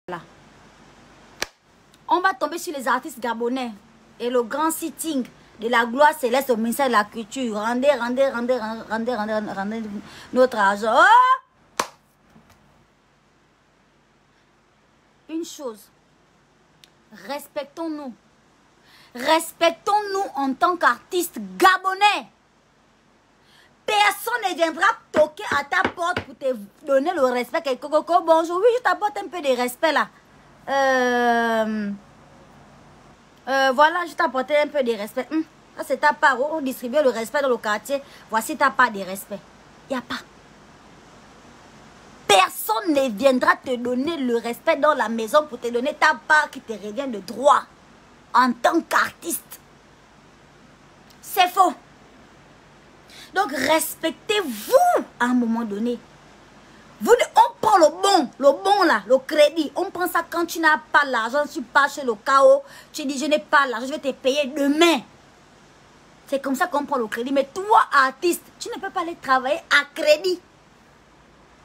Là. On va tomber sur les artistes gabonais et le grand sitting de la gloire céleste au ministère de la culture. Rendez notre argent. Oh! Une chose, respectons-nous. Respectons-nous en tant qu'artistes gabonais. Personne ne viendra toquer à ta porte pour te donner le respect. Bonjour, oui, je t'apporte un peu de respect là. Voilà, je t'apporte un peu de respect. Ça, c'est ta part. On distribue le respect dans le quartier. Voici ta part de respect. Il n'y a pas. Personne ne viendra te donner le respect dans la maison pour te donner ta part qui te revient de droit en tant qu'artiste. C'est faux. Donc, respectez-vous à un moment donné. On prend le bon là, le crédit. On prend ça quand tu n'as pas l'argent, tu pars chez le chaos, tu dis je n'ai pas l'argent, je vais te payer demain. C'est comme ça qu'on prend le crédit. Mais toi, artiste, tu ne peux pas aller travailler à crédit.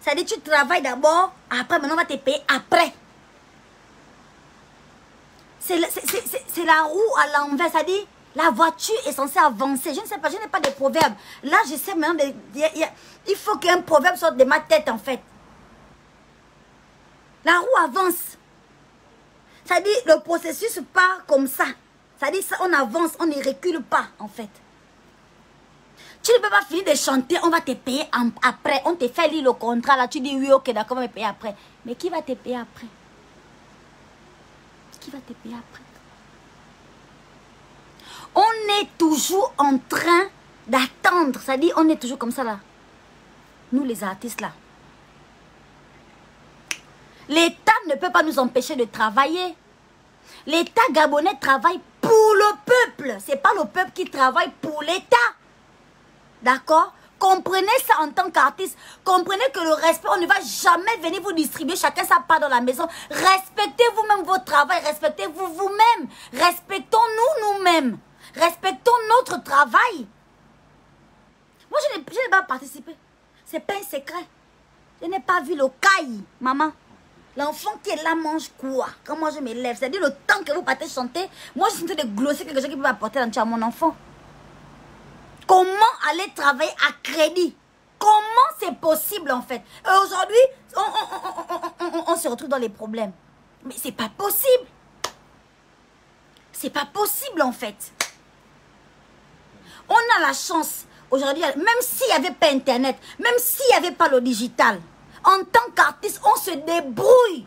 C'est-à-dire tu travailles d'abord, après maintenant on va te payer après. C'est la roue à l'envers, c'est-à-dire la voiture est censée avancer. Je ne sais pas, je n'ai pas de proverbe. Là, je sais maintenant, il faut qu'un proverbe sorte de ma tête, en fait. La roue avance. C'est-à-dire, le processus part comme ça. C'est-à-dire, on avance, on ne recule pas, en fait. Tu ne peux pas finir de chanter, on va te payer après. On te fait lire le contrat, là, tu dis oui, ok, d'accord, on va me payer après. Mais qui va te payer après? Qui va te payer après? On est toujours en train d'attendre. C'est-à-dire, on est toujours comme ça là. Nous les artistes là. L'État ne peut pas nous empêcher de travailler. L'État gabonais travaille pour le peuple. Ce n'est pas le peuple qui travaille pour l'État. D'accord? Comprenez ça en tant qu'artiste. Comprenez que le respect, on ne va jamais venir vous distribuer chacun sa part dans la maison. Respectez vous-même votre travail. Respectez-vous vous-même. Respectons-nous nous-mêmes. Respectons notre travail. Moi, je n'ai pas participé. Ce n'est pas un secret. Je n'ai pas vu le caille, maman. L'enfant qui est là mange quoi? Quand moi je me lève, c'est-à-dire le temps que vous partez chanter, moi je suis en train de glosser quelque chose qui peut apporter l'entier à mon enfant. Comment aller travailler à crédit? Comment c'est possible en fait? Et aujourd'hui, on se retrouve dans les problèmes. Mais c'est pas possible. C'est pas possible en fait. On a la chance aujourd'hui, même s'il n'y avait pas Internet, même s'il n'y avait pas le digital, en tant qu'artiste, on se débrouille.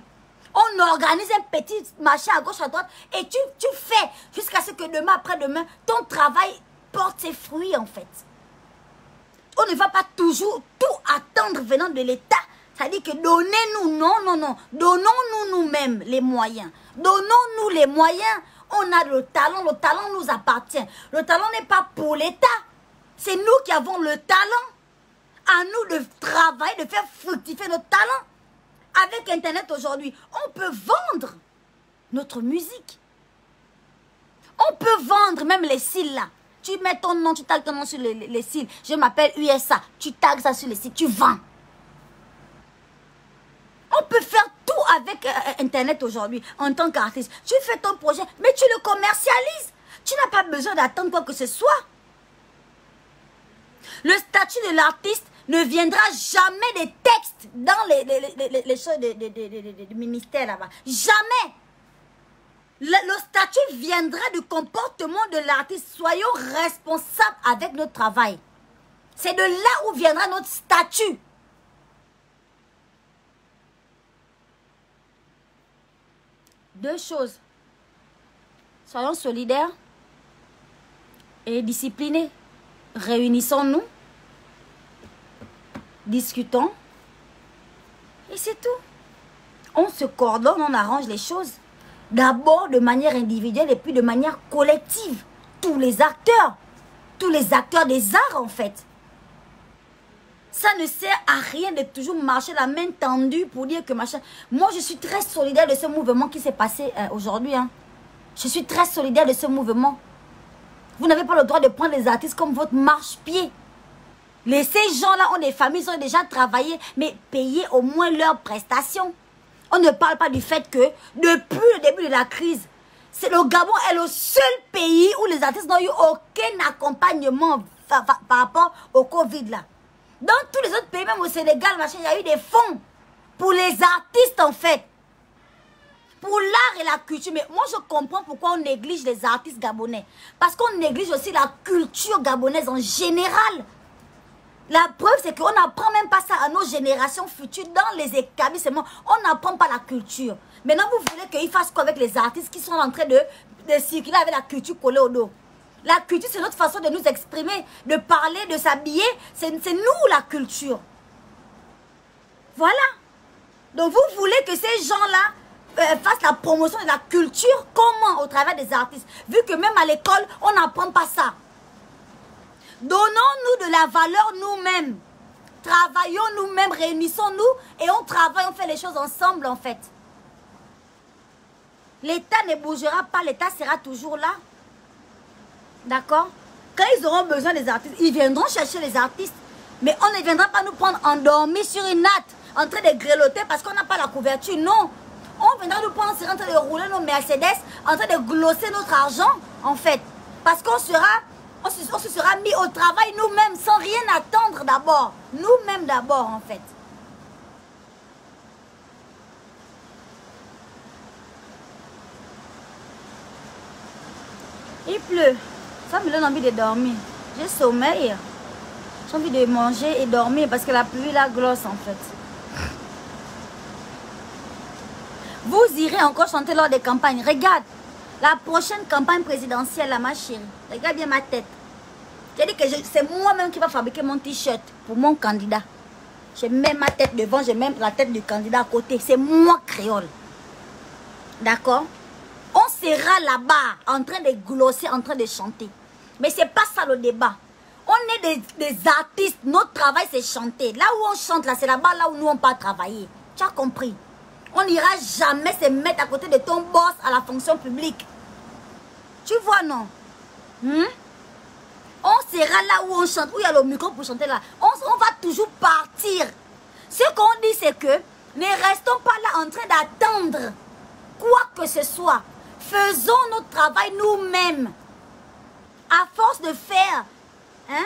On organise un petit marché à gauche, à droite, et tu fais jusqu'à ce que demain, après-demain, ton travail porte ses fruits en fait. On ne va pas toujours tout attendre venant de l'État. C'est-à-dire que donnez-nous, non. Donnons-nous nous-mêmes les moyens. Donnons-nous les moyens. On a le talent nous appartient. Le talent n'est pas pour l'État. C'est nous qui avons le talent. À nous de travailler, de faire fructifier notre talent. Avec Internet aujourd'hui, on peut vendre notre musique. On peut vendre même les cils là. Tu mets ton nom, tu tags ton nom sur les cils. Je m'appelle USA. Tu tags ça sur les cils, tu vends. On peut faire tout avec Internet aujourd'hui en tant qu'artiste. Tu fais ton projet, mais tu le commercialises. Tu n'as pas besoin d'attendre quoi que ce soit. Le statut de l'artiste ne viendra jamais des textes dans les choses du ministère là-bas. Jamais. Le statut viendra du comportement de l'artiste. Soyons responsables avec notre travail. C'est de là où viendra notre statut. Deux choses. Soyons solidaires et disciplinés. Réunissons-nous. Discutons. Et c'est tout. On se coordonne, on arrange les choses. D'abord de manière individuelle et puis de manière collective. Tous les acteurs des arts en fait. Ça ne sert à rien de toujours marcher la main tendue pour dire que machin. Moi je suis très solidaire de ce mouvement qui s'est passé aujourd'hui. Je suis très solidaire de ce mouvement. Vous n'avez pas le droit de prendre les artistes comme votre marche-pied. Ces gens-là ont des familles, ils ont déjà travaillé, mais payez au moins leurs prestations. On ne parle pas du fait que depuis le début de la crise, le Gabon est le seul pays où les artistes n'ont eu aucun accompagnement par rapport au Covid là. Dans tous les autres pays, même au Sénégal, machin, il y a eu des fonds pour les artistes en fait. Pour l'art et la culture. Mais moi je comprends pourquoi on néglige les artistes gabonais. Parce qu'on néglige aussi la culture gabonaise en général. La preuve, c'est qu'on n'apprend même pas ça à nos générations futures dans les établissements. On n'apprend pas la culture. Maintenant, vous voulez qu'ils fassent quoi avec les artistes qui sont en train de circuler avec la culture collée au dos? La culture, c'est notre façon de nous exprimer, de parler, de s'habiller. C'est nous, la culture. Voilà. Donc, vous voulez que ces gens-là fassent la promotion de la culture? Comment? Au travers des artistes. Vu que même à l'école, on n'apprend pas ça. Donnons-nous de la valeur nous-mêmes. Travaillons nous-mêmes, réunissons-nous et on travaille, on fait les choses ensemble en fait. L'État ne bougera pas, l'État sera toujours là. D'accord? Quand ils auront besoin des artistes, ils viendront chercher les artistes. Mais on ne viendra pas nous prendre endormis sur une natte, en train de grelotter parce qu'on n'a pas la couverture. Non. On viendra nous prendre en train de rouler nos Mercedes, en train de glosser notre argent en fait. Parce qu'on sera... On se sera mis au travail nous-mêmes sans rien attendre d'abord. Nous-mêmes d'abord en fait. Il pleut. Ça me donne envie de dormir. J'ai sommeil. J'ai envie de manger et dormir parce que la pluie la glosse en fait. Vous irez encore chanter lors des campagnes. Regarde. La prochaine campagne présidentielle, là, ma chérie, regarde bien ma tête. J'ai dit que c'est moi-même qui va fabriquer mon t-shirt pour mon candidat. Je mets ma tête devant, je mets la tête du candidat à côté. C'est moi, créole. D'accord? On sera là-bas, en train de glosser, en train de chanter. Mais c'est pas ça le débat. On est des artistes, notre travail c'est chanter. Là où on chante, là, c'est là-bas, là où nous on peut travailler. Tu as compris? On n'ira jamais se mettre à côté de ton boss à la fonction publique. Tu vois, non? On sera là où on chante, où il y a le micro pour chanter là. On va toujours partir. Ce qu'on dit, c'est que ne restons pas là en train d'attendre quoi que ce soit. Faisons notre travail nous-mêmes. À force de faire, hein,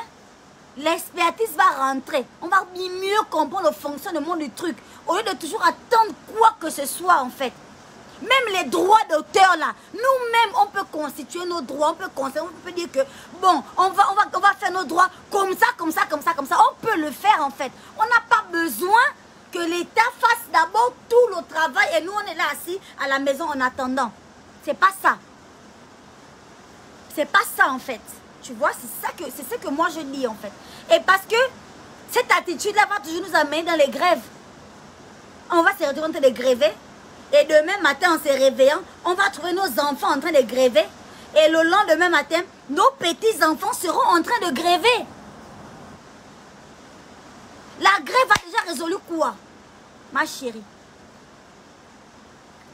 l'expertise va rentrer. On va mieux comprendre le fonctionnement du truc. Au lieu de toujours attendre quoi que ce soit, en fait. Même les droits d'auteur là, nous-mêmes on peut constituer nos droits, on peut dire que bon, on va faire nos droits comme ça. On peut le faire en fait. On n'a pas besoin que l'État fasse d'abord tout le travail et nous on est là assis à la maison en attendant. C'est pas ça. C'est pas ça en fait. Tu vois, c'est ce que moi je dis en fait. Et parce que cette attitude-là va toujours nous amener dans les grèves. On va se retrouver en train de gréver. Et demain matin, en se réveillant, on va trouver nos enfants en train de gréver. Et le lendemain matin, nos petits-enfants seront en train de gréver. La grève a déjà résolu quoi, ma chérie?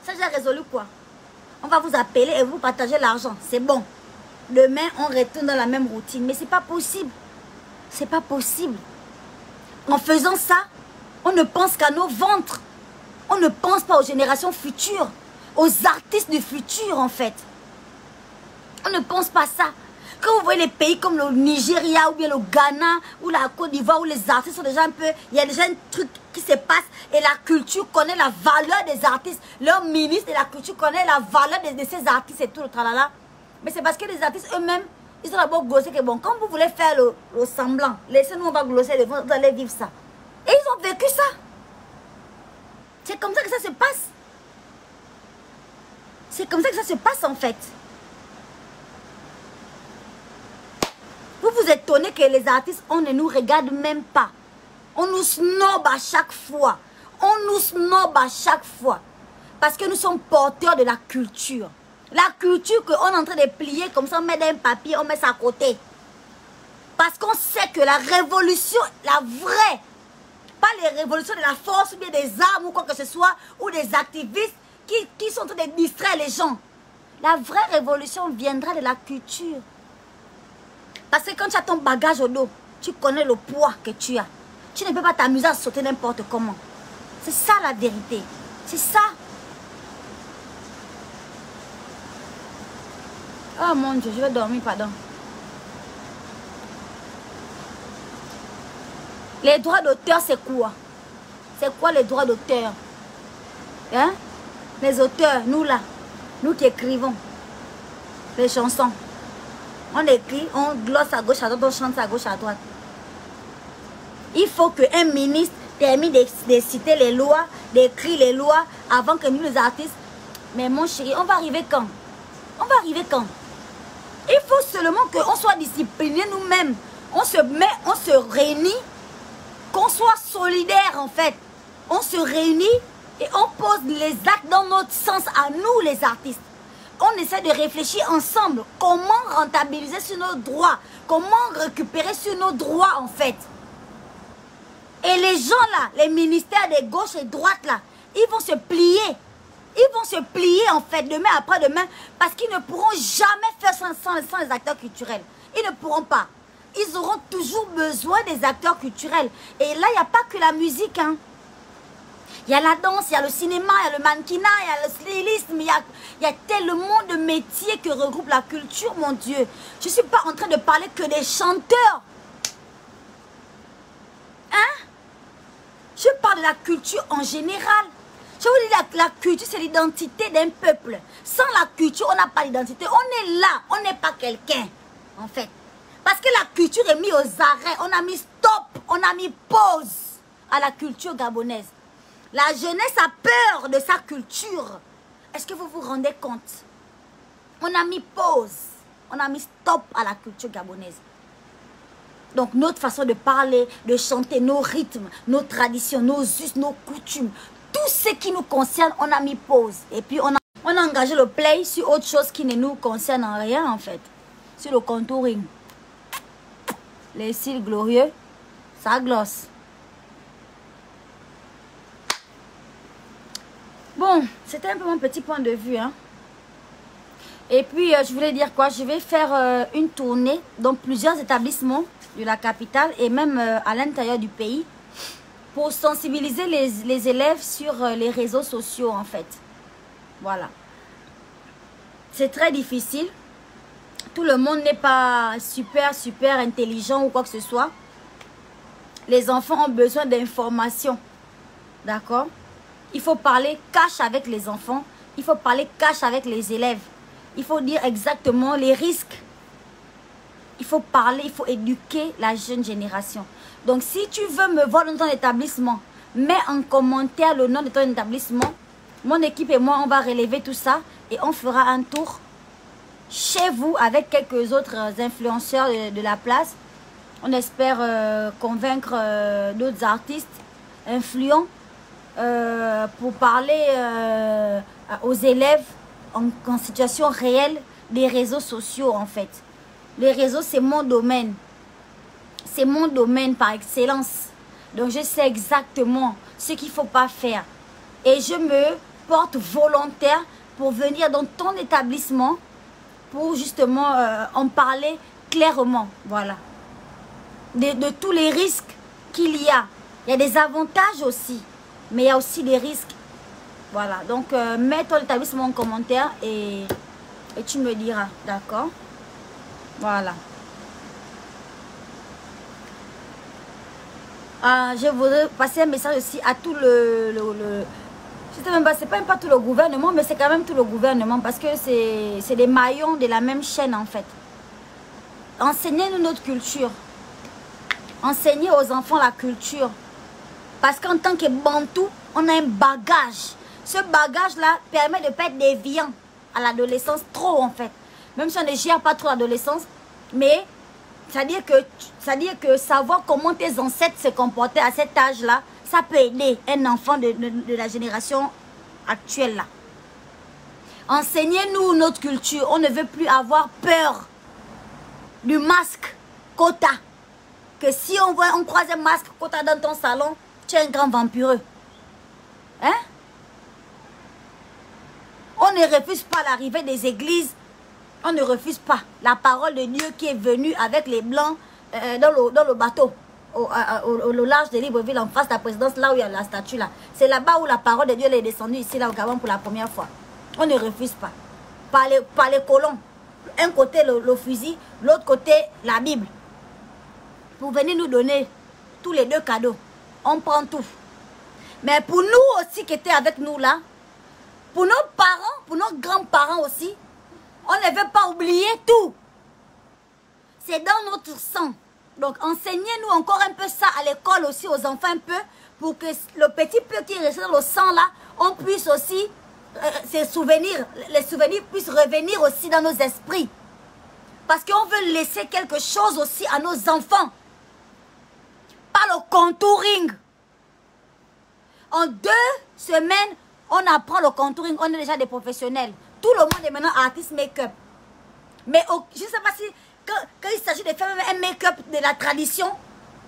Ça a déjà résolu quoi? On va vous appeler et vous partager l'argent. C'est bon. Demain, on retourne dans la même routine. Mais c'est pas possible. C'est pas possible. En faisant ça, on ne pense qu'à nos ventres. On ne pense pas aux générations futures, aux artistes du futur en fait. On ne pense pas ça. Quand vous voyez les pays comme le Nigeria ou bien le Ghana ou la Côte d'Ivoire où les artistes sont déjà un peu... Il y a déjà un truc qui se passe et la culture connaît la valeur des artistes. Leur ministre de la culture connaît la valeur de ces artistes et tout le tralala. Mais c'est parce que les artistes eux-mêmes, ils ont d'abord glossé que bon, quand vous voulez faire le semblant, laissez-nous on va glosser, vous allez vivre ça. Et ils ont vécu ça. C'est comme ça que ça se passe. C'est comme ça que ça se passe en fait. Vous vous étonnez que les artistes, on ne nous regarde même pas. On nous snob à chaque fois. On nous snob à chaque fois. Parce que nous sommes porteurs de la culture. La culture qu'on est en train de plier comme ça, on met un papier, on met ça à côté. Parce qu'on sait que la révolution, la vraie, pas les révolutions de la force ou bien des armes ou quoi que ce soit, ou des activistes qui sont en train de distraire les gens. La vraie révolution viendra de la culture. Parce que quand tu as ton bagage au dos, tu connais le poids que tu as. Tu ne peux pas t'amuser à sauter n'importe comment. C'est ça la vérité. C'est ça. Oh mon Dieu, je vais dormir, pardon. Les droits d'auteur, c'est quoi? C'est quoi les droits d'auteur? Hein? Les auteurs, nous là, nous qui écrivons les chansons. On écrit, on glosse à gauche, à droite, on chante à gauche, à droite. Il faut qu'un ministre termine de citer les lois, d'écrire les lois avant que nous les artistes. Mais mon chéri, on va arriver quand? On va arriver quand? Il faut seulement qu'on soit disciplinés nous-mêmes. On se met, on se réunit, qu'on soit solidaires en fait. On se réunit et on pose les actes dans notre sens à nous les artistes. On essaie de réfléchir ensemble comment rentabiliser sur nos droits, comment récupérer sur nos droits en fait. Et les gens là, les ministères de gauche et droite là, ils vont se plier. Ils vont se plier en fait demain après-demain parce qu'ils ne pourront jamais faire sans les acteurs culturels. Ils ne pourront pas. Ils auront toujours besoin des acteurs culturels. Et là, il n'y a pas que la musique. Hein. Il y a la danse, il y a le cinéma, il y a le mannequinat, il y a le stylisme, il y a tellement de métiers que regroupe la culture, mon Dieu. Je ne suis pas en train de parler que des chanteurs. Hein? Je parle de la culture en général. Je vous dis, la culture, c'est l'identité d'un peuple. Sans la culture, on n'a pas d'identité. On est là, on n'est pas quelqu'un, en fait. Parce que la culture est mise aux arrêts. On a mis stop, on a mis pause à la culture gabonaise. La jeunesse a peur de sa culture. Est-ce que vous vous rendez compte? On a mis pause, on a mis stop à la culture gabonaise. Donc notre façon de parler, de chanter, nos rythmes, nos traditions, nos us, nos coutumes, tout ce qui nous concerne, on a mis pause. Et puis on a engagé le play sur autre chose qui ne nous concerne en rien en fait. Sur le contouring. Les cils glorieux, ça glosse. Bon, c'était un peu mon petit point de vue. Hein. Et puis, je voulais dire quoi? Je vais faire une tournée dans plusieurs établissements de la capitale et même à l'intérieur du pays pour sensibiliser les élèves sur les réseaux sociaux, en fait. Voilà. C'est très difficile. Tout le monde n'est pas super intelligent ou quoi que ce soit. Les enfants ont besoin d'informations. D'accord? Il faut parler cash avec les enfants. Il faut parler cash avec les élèves. Il faut dire exactement les risques. Il faut parler, il faut éduquer la jeune génération. Donc, si tu veux me voir dans ton établissement, mets en commentaire le nom de ton établissement. Mon équipe et moi, on va relever tout ça et on fera un tour chez vous avec quelques autres influenceurs de la place. On espère convaincre d'autres artistes influents pour parler aux élèves en situation réelle des réseaux sociaux en fait. Les réseaux, c'est mon domaine. C'est mon domaine par excellence. Donc, je sais exactement ce qu'il ne faut pas faire. Et je me porte volontaire pour venir dans ton établissement pour justement en parler clairement. Voilà. De tous les risques qu'il y a. Il y a des avantages aussi. Mais il y a aussi des risques. Voilà. Donc, mets ton établissement en commentaire et tu me diras. D'accord? Voilà. Je voudrais passer un message aussi à tout c'est même pas tout le gouvernement, mais c'est quand même tout le gouvernement parce que c'est des maillons de la même chaîne en fait. Enseignez-nous notre culture. Enseignez aux enfants la culture. Parce qu'en tant que Bantou, on a un bagage. Ce bagage-là permet de ne pas être déviant à l'adolescence trop en fait. Même si on ne gère pas trop l'adolescence, mais c'est-à-dire que savoir comment tes ancêtres se comportaient à cet âge-là, ça peut aider un enfant de la génération actuelle là. Enseignez-nous notre culture. On ne veut plus avoir peur du masque quota. Que si on croise un masque quota dans ton salon, tu es un grand vampireux. Hein? On ne refuse pas l'arrivée des églises. On ne refuse pas la parole de Dieu qui est venue avec les blancs dans le bateau. au large de Libreville, en face de la présidence, là où il y a la statue là. C'est là-bas où la parole de Dieu est descendue ici, là au Gabon pour la première fois. On ne refuse pas. Par les colons. Un côté le fusil, l'autre côté la Bible. Pour venir nous donner tous les deux cadeaux. On prend tout. Mais pour nous aussi qui étaient avec nous là, pour nos parents, pour nos grands-parents aussi, on ne veut pas oublier tout. C'est dans notre sang. Donc enseignez-nous encore un peu ça à l'école aussi aux enfants un peu, pour que le petit peu qui est resté dans le sang là, on puisse aussi, les souvenirs puissent revenir aussi dans nos esprits. Parce qu'on veut laisser quelque chose aussi à nos enfants. Pas le contouring. En 2 semaines, on apprend le contouring, on est déjà des professionnels. Tout le monde est maintenant artiste make-up. Mais je ne sais pas si, quand il s'agit de faire un make-up de la tradition,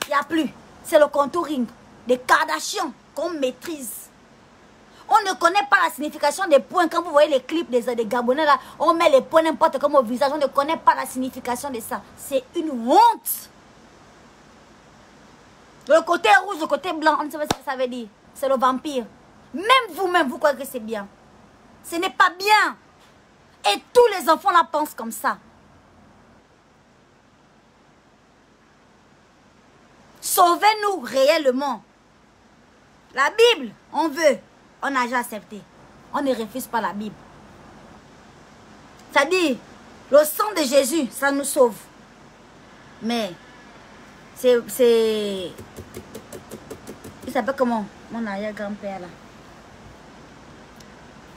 il n'y a plus. C'est le contouring, des Kardashians qu'on maîtrise. On ne connaît pas la signification des points. Quand vous voyez les clips des Gabonais là, on met les points n'importe comment au visage. On ne connaît pas la signification de ça. C'est une honte. Le côté rouge, le côté blanc, on ne sait pas ce que ça veut dire. C'est le vampire. Même vous-même, vous croyez que c'est bien. Ce n'est pas bien. Et tous les enfants là pensent comme ça. Sauvez-nous réellement. La Bible, on veut. On a déjà accepté. On ne refuse pas la Bible. C'est-à-dire, le sang de Jésus, ça nous sauve. Mais, c'est... Il s'appelle comment? Mon arrière-grand-père là.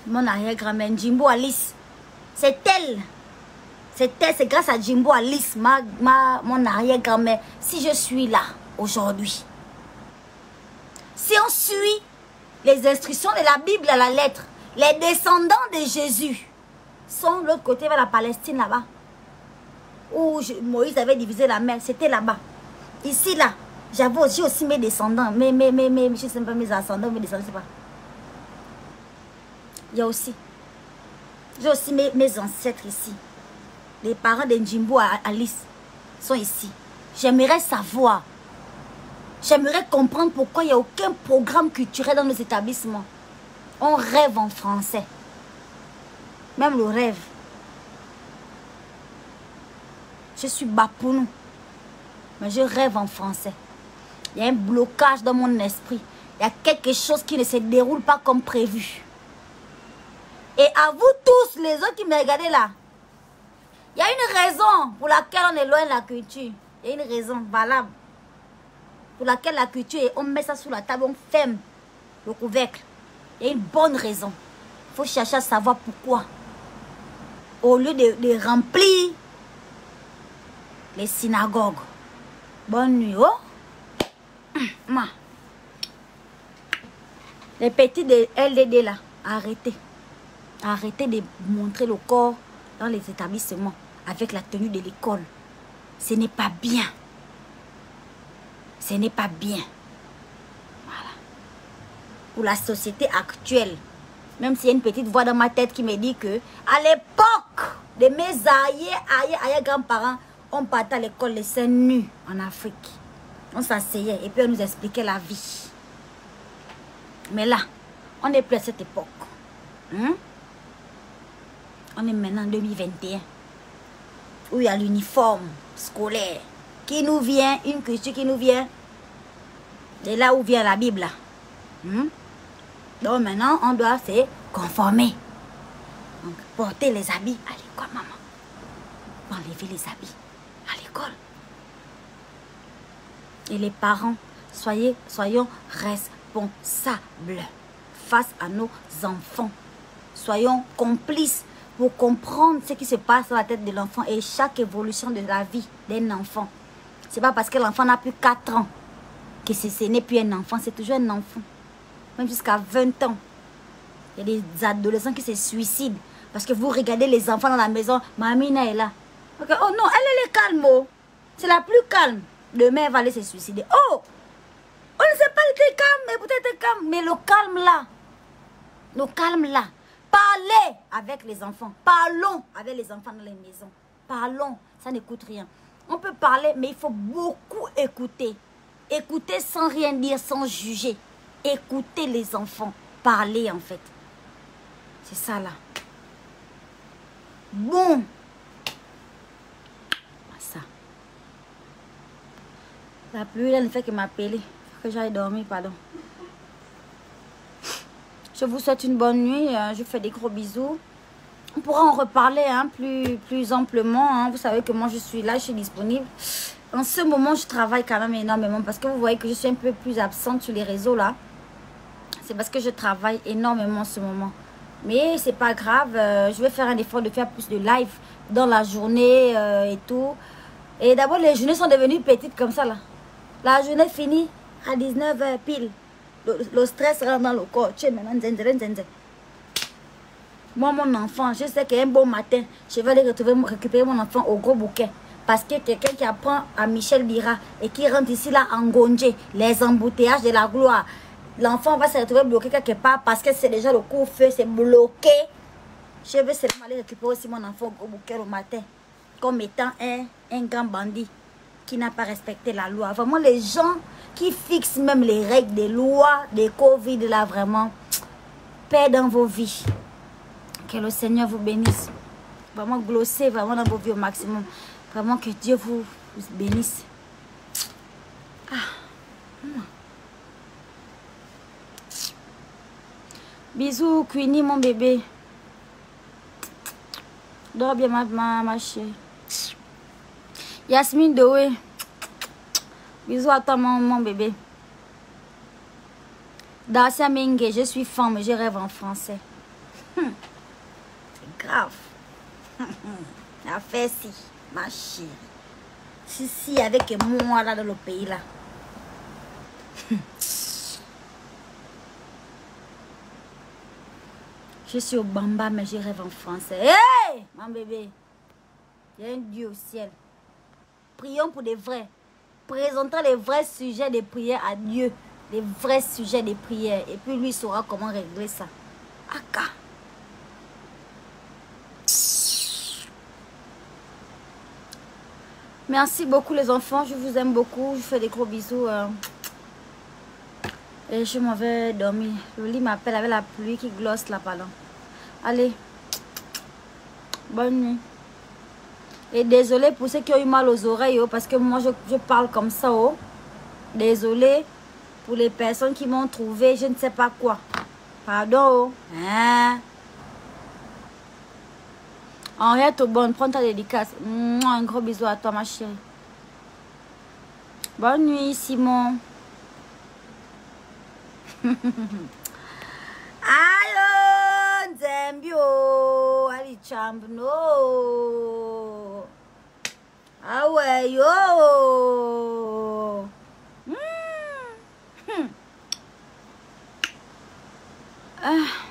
Mon arrière-grand-mère, Jimbo Alice. C'est elle. C'est grâce à Jimbo Alice, mon arrière-grand-mère, si je suis là aujourd'hui. Si on suit les instructions de la Bible à la lettre, les descendants de Jésus sont de l'autre côté vers la Palestine là-bas. Où Moïse avait divisé la mer, c'était là-bas. Ici là, j'ai aussi mes descendants, je ne sais pas mes ascendants, mes descendants, je ne sais pas. Il y a aussi. J'ai aussi mes ancêtres ici. Les parents de Njimbo Alice sont ici. J'aimerais savoir. J'aimerais comprendre pourquoi il n'y a aucun programme culturel dans nos établissements. On rêve en français. Même le rêve. Je suis Bapounou. Mais je rêve en français. Il y a un blocage dans mon esprit. Il y a quelque chose qui ne se déroule pas comme prévu. Et à vous tous, les autres qui me regardez là, il y a une raison pour laquelle on éloigne la culture. Il y a une raison valable. Pour laquelle la culture, on met ça sous la table, on ferme le couvercle. Il y a une bonne raison. Il faut chercher à savoir pourquoi. Au lieu de remplir les synagogues. Bonne nuit. Oh. Les petits de LDD là, arrêtez. Arrêtez de montrer le corps dans les établissements avec la tenue de l'école. Ce n'est pas bien. Ce n'est pas bien. Voilà. Pour la société actuelle, même s'il y a une petite voix dans ma tête qui me dit que à l'époque de mes arrière-grands-parents, on partait à l'école les seins nus en Afrique. On s'asseyait et puis on nous expliquait la vie. Mais là, on n'est plus à cette époque. On est maintenant en 2021. Où il y a l'uniforme scolaire qui nous vient, une culture qui nous vient de là où vient la Bible. Donc maintenant, on doit se conformer. Donc, porter les habits à l'école, maman. Enlever les habits à l'école. Et les parents, soyons responsables face à nos enfants. Soyons complices pour comprendre ce qui se passe dans la tête de l'enfant et chaque évolution de la vie d'un enfant. C'est pas parce que l'enfant n'a plus 4 ans que ce n'est plus un enfant, c'est toujours un enfant. Même jusqu'à 20 ans. Il y a des adolescents qui se suicident parce que vous regardez les enfants dans la maison, Mamina est là. Okay. Oh non, elle est calme. Oh. C'est la plus calme. Demain, elle va aller se suicider. Oh, on ne sait pas être calme, mais peut-être calme. Mais le calme là, parlez avec les enfants. Parlons avec les enfants dans les maisons. Parlons, ça n'écoute rien. On peut parler, mais il faut beaucoup écouter. Écoutez sans rien dire, sans juger. Écoutez les enfants. Parlez en fait. C'est ça là. Bon. Ça. La pluie là ne fait que m'appeler. Que j'aille dormir, pardon. Je vous souhaite une bonne nuit. Je vous fais des gros bisous. On pourra en reparler hein, plus amplement. Hein. Vous savez que moi, je suis là, je suis disponible. En ce moment, je travaille quand même énormément parce que vous voyez que je suis un peu plus absente sur les réseaux là. C'est parce que je travaille énormément en ce moment. Mais c'est pas grave. Je vais faire un effort de faire plus de live dans la journée et tout. Et d'abord, les journées sont devenues petites comme ça là. La journée finit à 19h pile. Le stress rentre dans le corps. Tu es maintenant moi, mon enfant, je sais qu'un bon matin, je vais aller récupérer mon enfant au gros bouquet. Parce que quelqu'un qui apprend à Michel Bira et qui rentre ici là en Gondé, les embouteillages de la gloire, l'enfant va se retrouver bloqué quelque part parce que c'est déjà le coup-feu, c'est bloqué. Je vais seulement aller récupérer aussi mon enfant au gros bouquet le matin, comme étant un grand bandit qui n'a pas respecté la loi. Vraiment, les gens qui fixent même les règles des lois, des Covid là, vraiment, paix dans vos vies. Que le Seigneur vous bénisse. Vraiment glossez vraiment dans vos vies au maximum. Vraiment que Dieu vous bénisse. Bisous Queenie mon bébé. Dors bien ma chérie. Yasmine Doé. Bisous à toi mon bébé. Dacia Mengue, je suis femme, je rêve en français. Grave. La fait si, ma chérie. Si, avec moi là dans le pays là. Je suis au Bamba, mais je rêve en français. Hey, mon bébé. Il y a un Dieu au ciel. Prions pour des vrais. Présentons les vrais sujets de prière à Dieu. Les vrais sujets de prière. Et puis lui saura comment régler ça. Aka. Merci beaucoup les enfants, je vous aime beaucoup, je vous fais des gros bisous. Et je m'en vais dormir. Le lit m'appelle avec la pluie qui glosse là, pardon. Allez, bonne nuit. Et désolé pour ceux qui ont eu mal aux oreilles, parce que moi je parle comme ça. Désolé pour les personnes qui m'ont trouvé, je ne sais pas quoi. Pardon. Hein? Henriette Aubonne, prends ta dédicace. Un gros bisou à toi, ma chérie. Bonne nuit, Simon. Allô, Zembio. Ali Chambno. Ah ouais, yo. Ah.